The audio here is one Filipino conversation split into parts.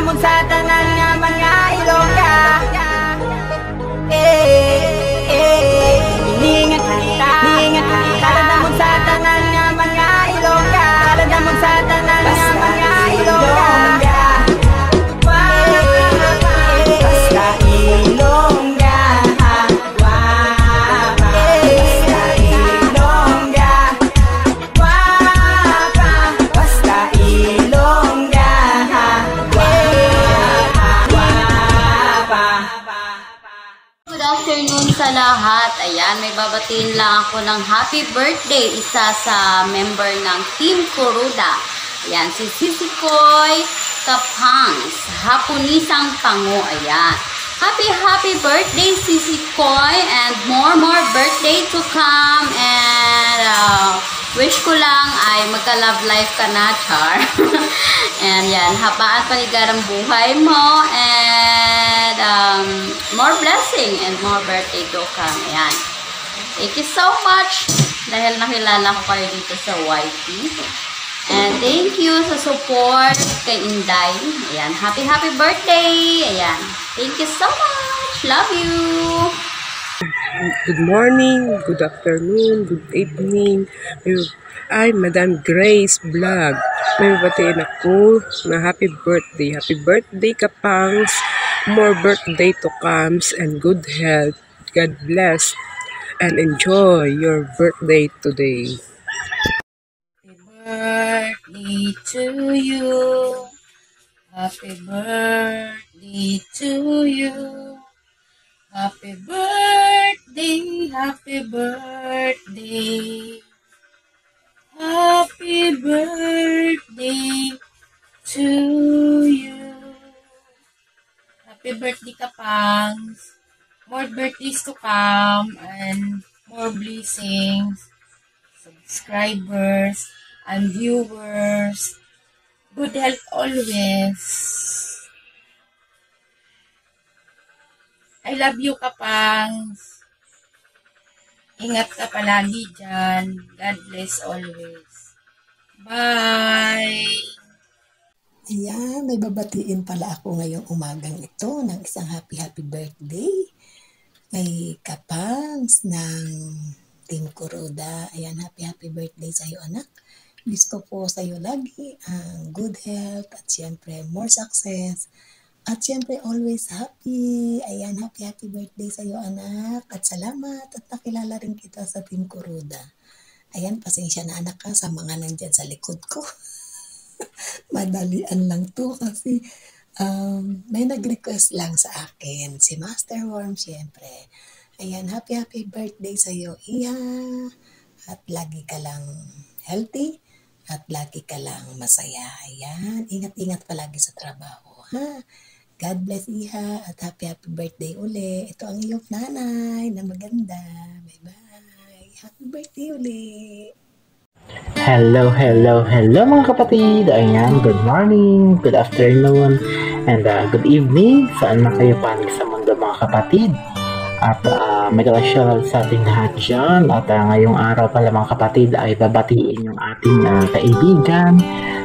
mo sa tanan nga mga Ilongga. Hiningat kita, kalad mo sa tanan nga mga Ilongga. Kalad mo sa tanan nga mga Ilongga. Basta Ilongga. Sa lahat, ayan, may babatiin lang ako ng happy birthday, isa sa member ng Team Kuruda. Ayan, si Sisikoy Kapangs, Hapunisang Pango, ayan. Happy birthday, Sisikoy, and more birthday to come, and wish ko lang ay magka-love life ka na, Char. And yan, habaan paligarang buhay mo, and more blessing and more birthday to come. Ayan. Thank you so much dahil nakilala ko kayo dito sa YT. And thank you sa support kay Inday. Ayan, happy birthday. Ayan. Thank you so much. Love you. Good morning, good afternoon, good evening. I'm Madam Grace Vlog. May babatiin ako na happy birthday. Happy birthday, Kapangs. More birthday to comes and good health. God bless and enjoy your birthday today. Happy birthday to you. Happy birthday to you. Happy birthday, happy birthday. Happy birthday to you. Happy birthday, Kapangs. More birthdays to come and more blessings. Subscribers and viewers. Good health always. I love you, Kapangs. Ingat ka palagi dyan. God bless always. Bye! Ayan, may babatiin pala ako ngayong umagang ito ng isang happy birthday kay Kapangs ng Team Kuruda. Ayan, happy birthday sa iyo, anak. Wish ko po sa iyo lagi ang good health at siyempre more success. At siyempre, always happy. Ayan, happy birthday sa iyo, anak. At salamat at nakilala rin kita sa Team Kuruda. Ayan, pasensya na, anak, ka sa mga nandyan sa likod ko. Madalian lang to kasi may nag-request lang sa akin. Si Master Worm, siyempre. Ayan, happy birthday sa iyo, Iha. At lagi ka lang healthy at lagi ka lang masaya. Ayan, ingat-ingat palagi sa trabaho, ha? God bless, Iha, at happy birthday uli. Ito ang iyong nanay na maganda. Bye-bye. Happy birthday uli. Hello mga kapatid. Ayan, good morning, good afternoon, and good evening. Saan na kayo panig sa mundo, mga kapatid? At may kalasya sa ating lahat dyan. At ngayong araw pala, mga kapatid, ay babatiin yung ating kaibigan,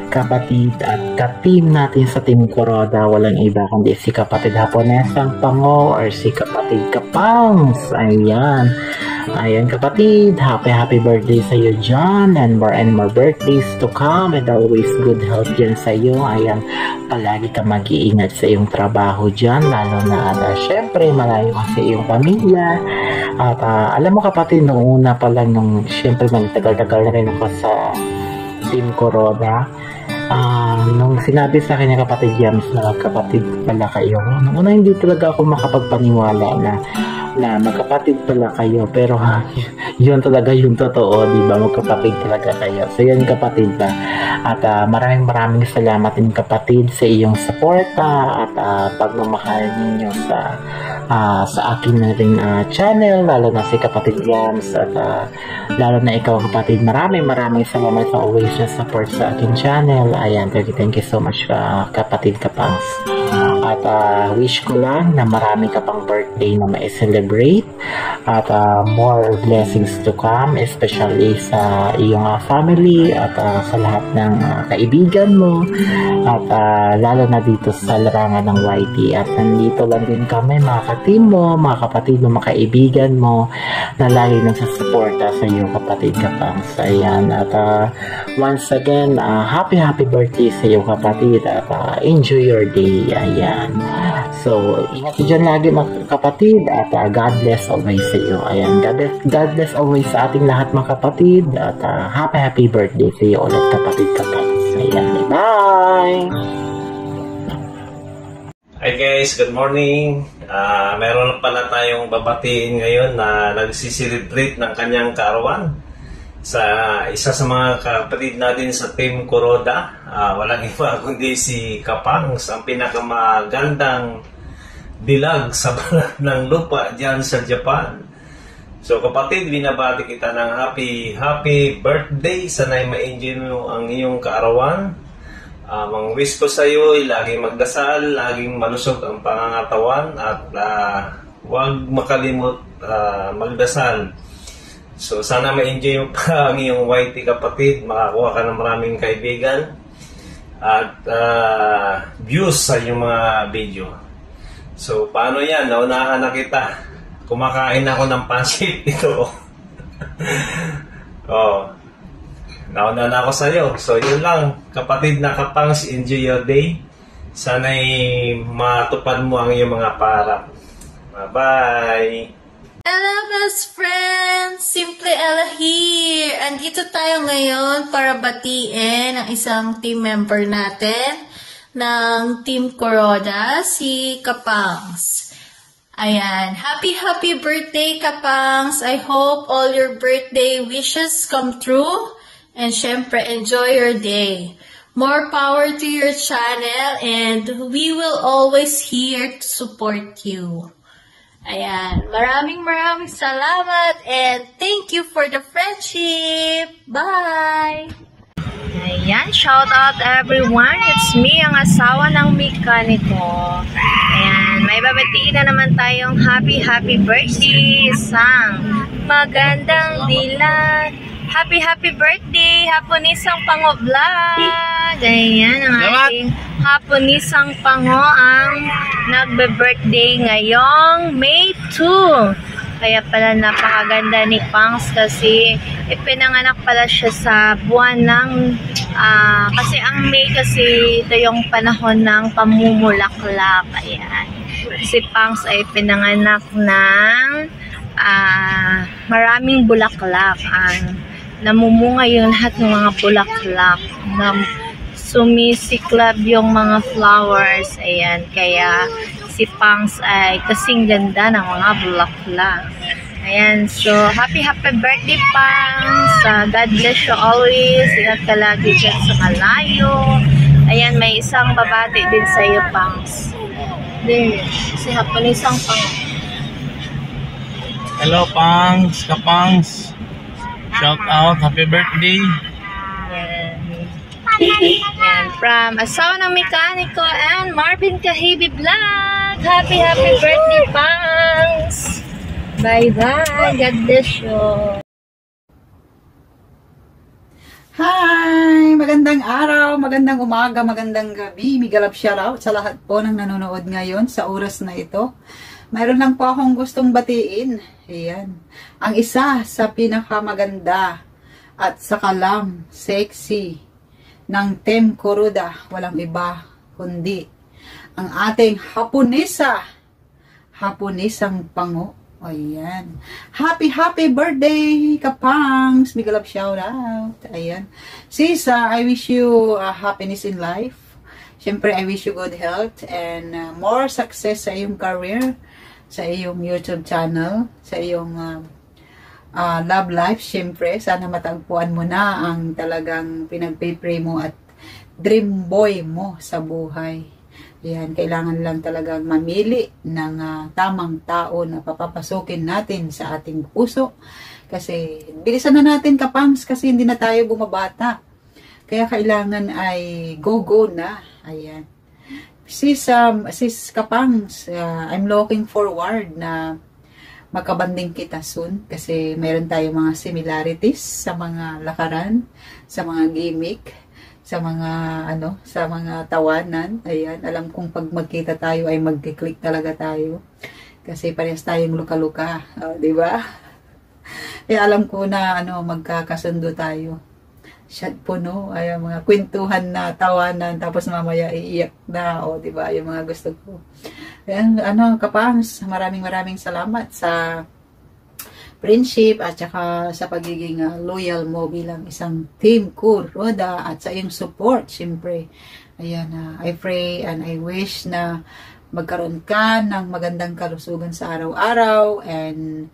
kapatid at ka-team natin sa Team Kuruda. Walang iba kundi si kapatid Hapunisang Pango or si kapatid Kapangs. Ayan kapatid, happy birthday sa iyo dyan, and more birthdays to come, and always good health dyan sa iyo. Ayan, palagi ka mag-iingat sa iyong trabaho dyan, lalo na syempre malayo ka sa iyong pamilya. At alam mo kapatid, noong una pa lang, nung syempre magtagal-tagal na rin ako sa Team Kuruda, nung sinabi sa akin ng kapatid James na magkapatid pala kayo, nung una hindi talaga ako makapagpaniwala na magkapatid pala kayo, pero yun talaga yung totoo, di ba? Magkapatid talaga kayo. So yun kapatid ba, at maraming salamat din kapatid sa iyong suporta at pagmamahal ninyo sa akin na rin channel, lalo na si kapatid James, at lalo na ikaw kapatid, maraming salamat sa always na support sa akin channel. Ayan, thank you so much kapatid Kapangs. At wish ko lang na marami ka pang birthday birthday na ma-celebrate at more blessings to come, especially sa iyong family at sa lahat ng kaibigan mo at lalo na dito sa larangan ng YT. At nandito lang din kami, mga ka-team mo, mga kapatid mo, mga kaibigan mo na lagi nagsusuporta sa iyo, kapatid Kapangs. Ayan, at once again, happy birthday sa iyo, kapatid, at enjoy your day. Ayan, so ingat dyan lagi, mga kapatid, at God bless always sa iyo. Ayan, God bless always sa ating lahat, mga kapatid, at happy birthday sa iyo ulit, kapatid Kapangs. Ayan, bye! Hi guys, good morning. Meron pala tayong babatiin ngayon na nagsiselebrate ng kanyang kaarawan sa isa sa mga kapatid natin sa Team Kuroda. Walang iba kundi si Kapangs, ang pinakamagandang dilag sa balat ng lupa dyan sa Japan. So kapatid, binabati kita ng happy birthday. Sana'y ma-enjoy mo ang iyong kaarawan. Ang wish ko sa iyo ay laging magdasal, laging malusog ang pangangatawan, at huwag makalimot magdasal. So sana ma-enjoy mo pa ang iyong YT, kapatid, makakuha ka ng maraming kaibigan at views sa iyong mga video. So paano yan? Naunahan na kita. Kumakain ako ng pansit ito. Oh. Nauna na ako sa iyo. So, yun lang. Kapatid na Kapangs, enjoy your day. Sana'y matupad mo ang iyong mga pangarap. Bye-bye! Hello best friends! Simple Ella here! Andito tayo ngayon para batiin ang isang team member natin ng Team Kuroda, si Kapangs. Ayan. Happy birthday, Kapangs! I hope all your birthday wishes come true. And syempre, enjoy your day. More power to your channel, and we will always here to support you. Ayan. Maraming salamat, and thank you for the friendship. Bye! Ayan, shout out everyone. It's me, ang asawa ng mekaniko. Ayan, may babatiin na naman tayong happy birthday. Isang magandang dilag. Happy birthday, Haponisang Pango Vlog! Ayan, ang ating Haponisang Pango ang nagbe-birthday ngayong May 2. Kaya pala napakaganda ni Pangs kasi ipinanganak pala siya sa buwan ng kasi ang May kasi ito yung panahon ng pamumulaklak. Ayan. Si Pangs ay pinanganak ng maraming bulaklak. Namumunga yung lahat ng mga bulaklak, sumisiklab yung mga flowers. Ayan, kaya si Pangs ay kasing ganda ng mga bulaklak. Ayan, so happy birthday, Pangs. God bless you always. Ingat ka lagi dyan sa malayo. Ayan, may isang babati din sa iyo, Pangs. There, si Haponisang Pango. Hello, Pangs, Kapangs. Shout out, happy birthday. Yan, from asawa ng mekaniko and Marvin Kahibi Vlog. Happy birthday, Pangs. Bye-bye. God bless you. Hi! Magandang araw, magandang umaga, magandang gabi. Migalap shoutout sa lahat po ng nanonood ngayon sa oras na ito. Mayroon lang po akong gustong batiin. Ayan. Ang isa sa pinakamaganda at saka lang sexy ng Team Kuroda, walang iba kundi ang ating Haponisang Pango. Ayan. Happy birthday, Kapangs. Big love shout out. Ayan. Sis, I wish you happiness in life. Siyempre, I wish you good health and more success sa iyong career, sa iyong YouTube channel, sa iyong love life. Siyempre, sana matagpuan mo na ang talagang pinagpipray mo at dream boy mo sa buhay. Ayan, kailangan lang talagang mamili ng tamang tao na papapasukin natin sa ating puso. Kasi, bilisan na natin, Kapangs, kasi hindi na tayo bumabata. Kaya kailangan ay go na. Ayan. Sis Kapangs, I'm looking forward na makabanding kita soon kasi meron tayong mga similarities sa mga lakaran, sa mga gimmick, sa mga tawanan. Ayan, alam kong pag magkita tayo ay magkiklik talaga tayo kasi parehas tayong luka-luka, di ba? Alam ko na magkakasundo tayo. Shot puno, ay mga kwentuhan na, tawanan, tapos mamaya iiyak na, di ba? Yung mga gusto ko. Ayan, Kapangs, maraming salamat sa friendship at saka sa pagiging loyal mo bilang isang Team Kuroda at sa iyong support, syempre. Ayan, I pray and I wish na magkaroon ka ng magandang kalusugan sa araw-araw and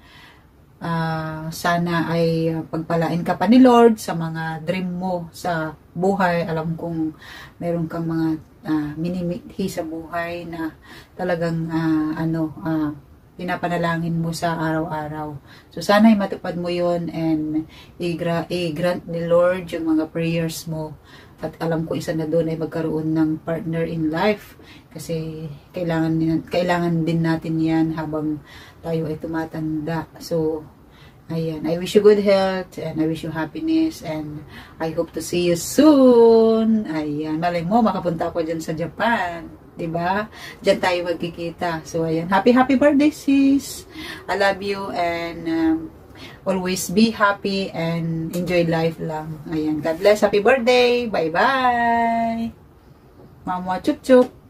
sana ay pagpalain ka pa ni Lord sa mga dream mo sa buhay. Alam kong meron kang mga minimithi sa buhay na talagang pinapanalangin mo sa araw-araw. So sana ay matupad mo yon and i-grant ni Lord yung mga prayers mo. At alam ko isa na doon ay magkaroon ng partner in life kasi kailangan din natin yan habang tayo ay tumatanda. So, ayan. I wish you good health and I wish you happiness and I hope to see you soon. Ayan. Malay mo, makapunta ako dyan sa Japan. Diba? Dyan tayo magkikita. So, ayan. Happy birthday, sis. I love you and always be happy and enjoy life lang. Ayan. God bless. Happy birthday. Bye-bye. Mama, chup-chup.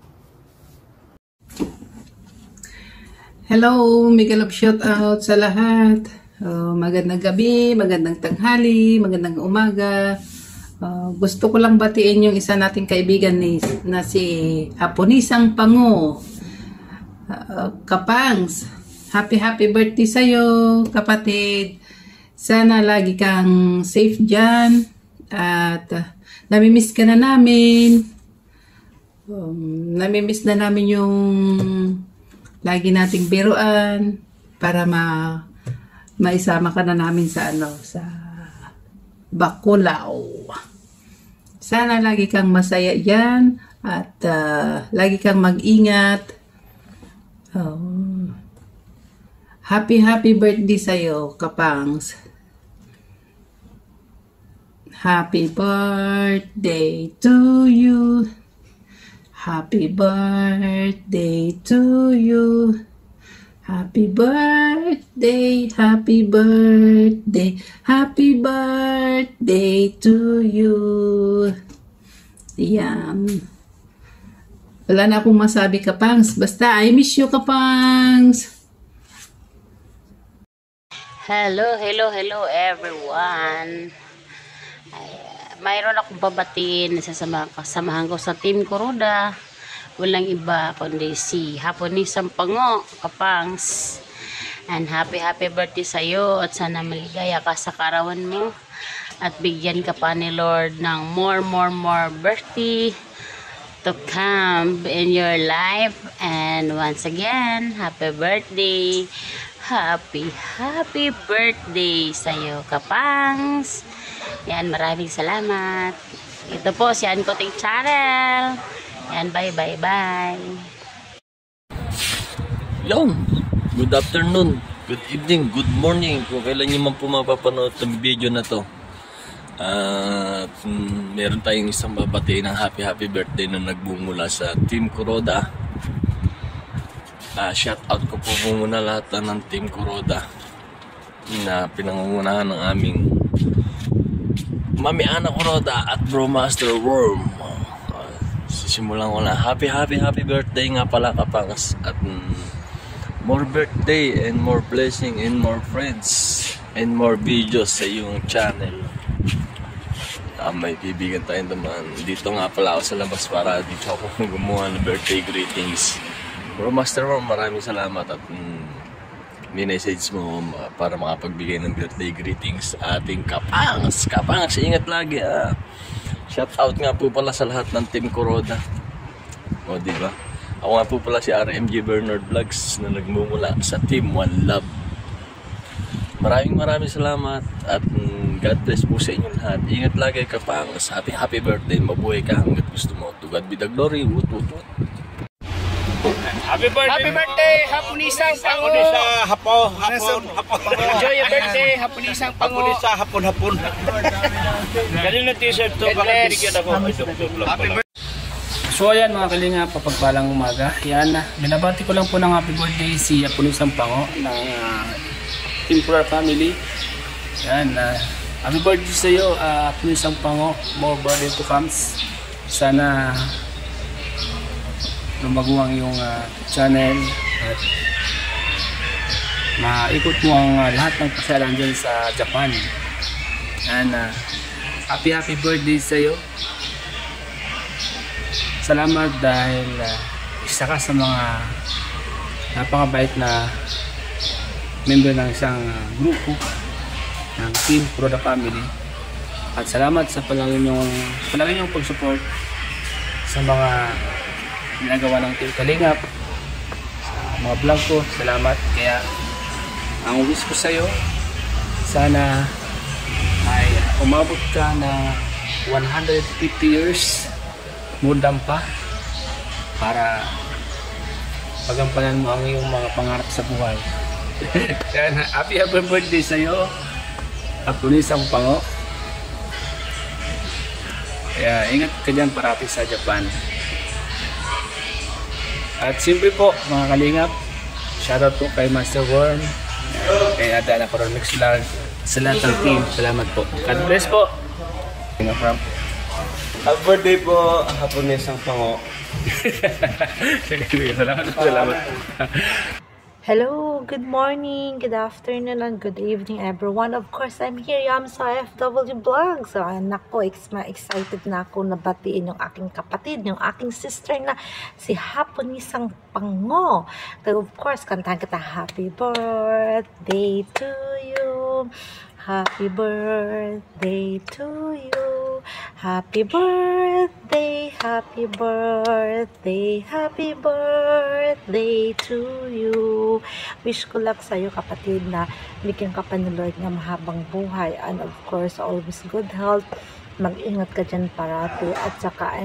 Hello, mega love shout out sa lahat. Magandang gabi, magandang tanghali, magandang umaga. Gusto ko lang batiin yung isa nating kaibigan na si Hapunisang Pango. Kapangs, happy birthday sa'yo, kapatid. Sana lagi kang safe dyan at namimiss ka na namin. Namimiss na namin yung lagi nating biruan para maisama ka na namin sa sa Bacolao. Sana lagi kang masaya diyan at lagi kang mag-ingat. Happy birthday sa'yo, Kapangs. Happy birthday to you. Happy birthday to you. Happy birthday, happy birthday, happy birthday to you. Yan. Wala na akong masabi, Kapangs. Basta, I miss you, Kapangs. Hello everyone. Mayroon akong babatiin na kasamahan ko sa Team Kuroda. Walang iba kundi si Hapunisang Pango, Kapangs. And happy birthday sa iyo at sana maligaya ka sa karawan mo at bigyan ka pa ni Lord ng more birthday to come in your life. And once again, happy birthday. Happy birthday sa iyo, Kapangs. Yan, maraming salamat. Ito po si Ann Koting Channel. Yan, bye. Yon, good afternoon, good evening, good morning kung kailan nyo man po mapapanood ng video na to. Meron tayong isang babatiin ng happy birthday na nagbumula sa Team Kuroda. Shout out ko po muna lahat ng Team Kuroda na pinangungunahan ng aming Mami Ana Kuroda at Bro Master Worm. Sisimulan ko na. Happy birthday nga pala, Kapangs. At more birthday and more blessing and more friends and more videos sa iyong channel. May bibigan tayong naman. Dito nga pala ako sa labas para dito ako gumawa ng birthday greetings. Bro Master Worm, maraming salamat at minessage mo para makapagbigay ng birthday greetings sa ating Kapangs. Kapangs, ingat lagi. Shout out nga po pala sa lahat ng Team Kuroda. O, diba? Ako nga po pala si RMG Bernard Vlogs na nagmumula sa Team One Love. Maraming salamat at God bless po sa inyo lahat. Ingat lagi, Kapangs. Happy birthday. Mabuhay ka hanggat gusto mo. To God be the glory. Woot. Happy birthday, Hapunisang Pango. Hapon. Enjoy your birthday, Hapunisang Pango. Hapon. Kanina t-shirt to, baka binigyan ako. Happy birthday. So ayan mga kalinga, papagpalang umaga. Yan, binabati ko lang po ng happy birthday si Hapunisang Pango ng Team Coroda family. Yan, happy birthday sa iyo, Hapunisang Pango. More birthday to comes. Sana lumago ang iyong channel at maikot mo ang lahat ng pasyalan dyan sa Japan. And happy birthday sa iyo. Salamat dahil isa ka sa mga napakabait na member ng isang grupo ng Team Coroda family. At salamat sa palagi niyong pag-support sa mga ginagawa ng Team Kalingap, sa mga vlog ko. Salamat. Kaya ang wish ko sa iyo, sana ay umabot ka na 150 years mudam pa para pagampanan mo ang iyong mga pangarap sa buhay. Kaya happy birthday sa iyo, Hapunisang Pango. Kaya ingat ka dyan parati sa Japan. At simple po mga kalingap, shoutout po kay Master Worm, kay Adana Coronix Vlog, sa lahat ng team. Salamat po. God bless po. Happy birthday po, Hapunisang Pango. Salamat. Hello, good morning, good afternoon, and good evening everyone. Of course, I'm here, Yamsa FW Vlog. So, nako, excited na ako na batiin yung aking kapatid, yung aking sister na si Hapunisang Pango. So, of course, kantahan kita, happy birthday to you. Happy birthday to you. Happy birthday, happy birthday, happy birthday to you. Wish ko lang sa'yo kapatid na bigyan ka pa ni Lord ng mahabang buhay and of course always good health. Mag-ingat ka dyan parati at saka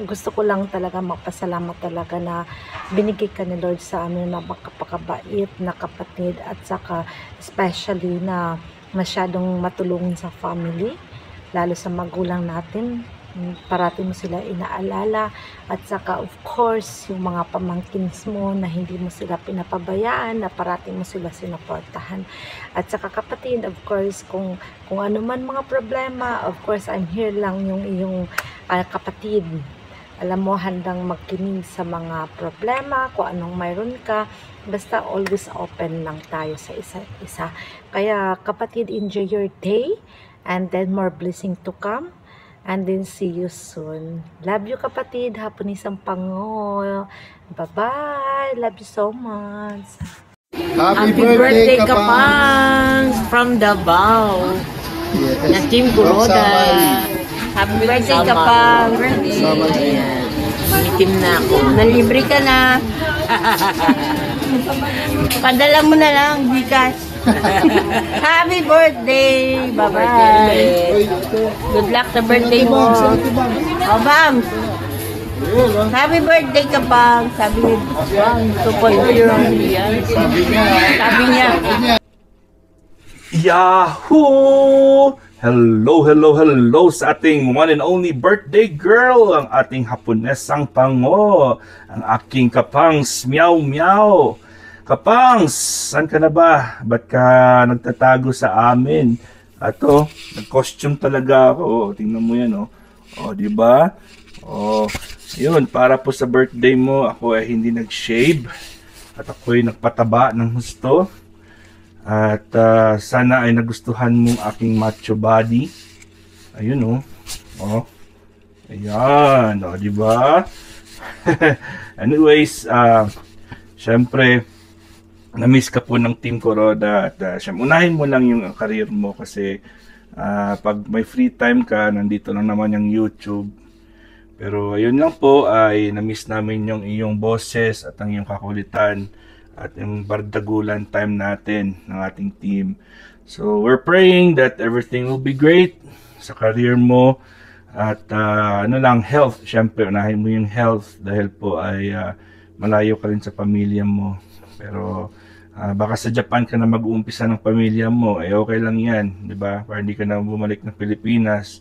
gusto ko lang talaga magpasalamat talaga na binigay ka ni Lord sa amin na makapakabait na kapatid at saka especially na masyadong matulungin sa family, lalo sa magulang natin. Parati mo sila inaalala at saka of course yung mga pamangkins mo na hindi mo sila pinapabayaan, na parati mo sila sinuportahan. At saka kapatid, of course, kung ano man mga problema, of course I'm here lang yung iyong kapatid. Alam mo, handang magkinig sa mga problema, kung anong mayroon ka, basta always open lang tayo sa isa't isa. Kaya kapatid, enjoy your day and then more blessing to come. And then see you soon. Love you kapatid, Hapunisang Pango. Bye-bye. Love you so much. Happy birthday Kapangs from Davao. Yes. Na Team Coroda. Happy birthday Kapang. Ayan. Itim na ako. Nalibre ka na. Padala mo na lang, Gcash. Happy birthday! Bye-bye! Good luck sa birthday mo! Oh, Bam! Happy birthday ka, Bang! Sabi ni Bang, support ko yun. Sabi niya. Yahoo! Hello sa ating one and only birthday girl, ang ating Hapunisang Pango, ang aking Kapangs Meow Meow. Kapangs, saan ka na ba? Ba't ka nagtatago sa amin? Ato, nag-costume talaga ako. Oh, tingnan mo yan, oh. Oh, di ba? Oh, yun, para po sa birthday mo, ako ay hindi nag-shave. At ako ay nagpataba ng gusto. At sana ay nagustuhan mo aking macho body. Ayun, oh. Oh. Ayan, oh, di ba? Anyways, syempre, na-miss ka po ng Team Coroda at unahin mo lang yung career mo kasi pag may free time ka, nandito lang naman yung YouTube. Pero ayun lang po, ay na-miss namin yung iyong boses at ang iyong kakulitan at yung bardagulan time natin ng ating team. So we're praying that everything will be great sa career mo at health. Syempre, unahin mo yung health dahil po ay malayo ka rin sa pamilya mo. Pero baka sa Japan ka na mag-uumpisa ng pamilya mo, okay lang yan, di ba? Para hindi ka na bumalik ng Pilipinas,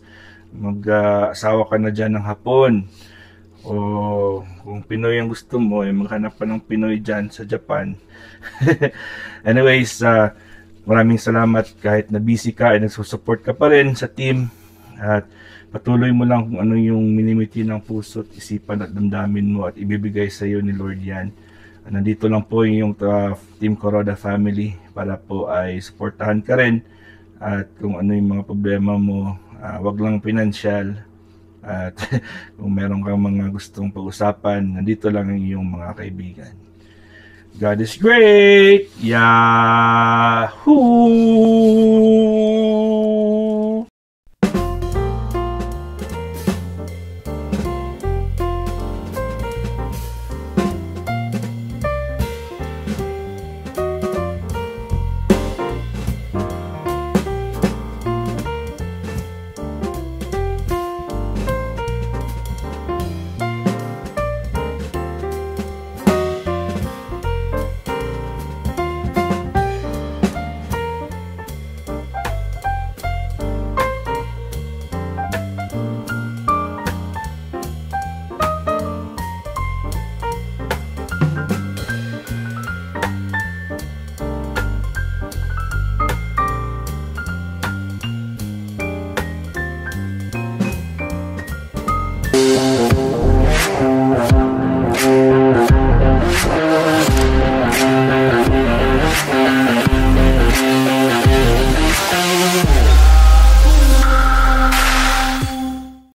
mag-asawa ka na dyan ng Hapon. O kung Pinoy ang gusto mo, maghanap pa ng Pinoy dyan sa Japan. Anyways, maraming salamat kahit na busy ka, nagsusupport ka pa rin sa team. At patuloy mo lang kung ano yung minimiti ng puso at isipan at damdamin mo at ibibigay sa iyo ni Lord yan. Nandito lang po yung Team Kuroda family para po ay suportahan ka rin. At kung ano yung mga problema mo, wag lang pinansyal. At kung meron kang mga gustong pag-usapan, nandito lang ang iyong mga kaibigan. God is great! Yahoo!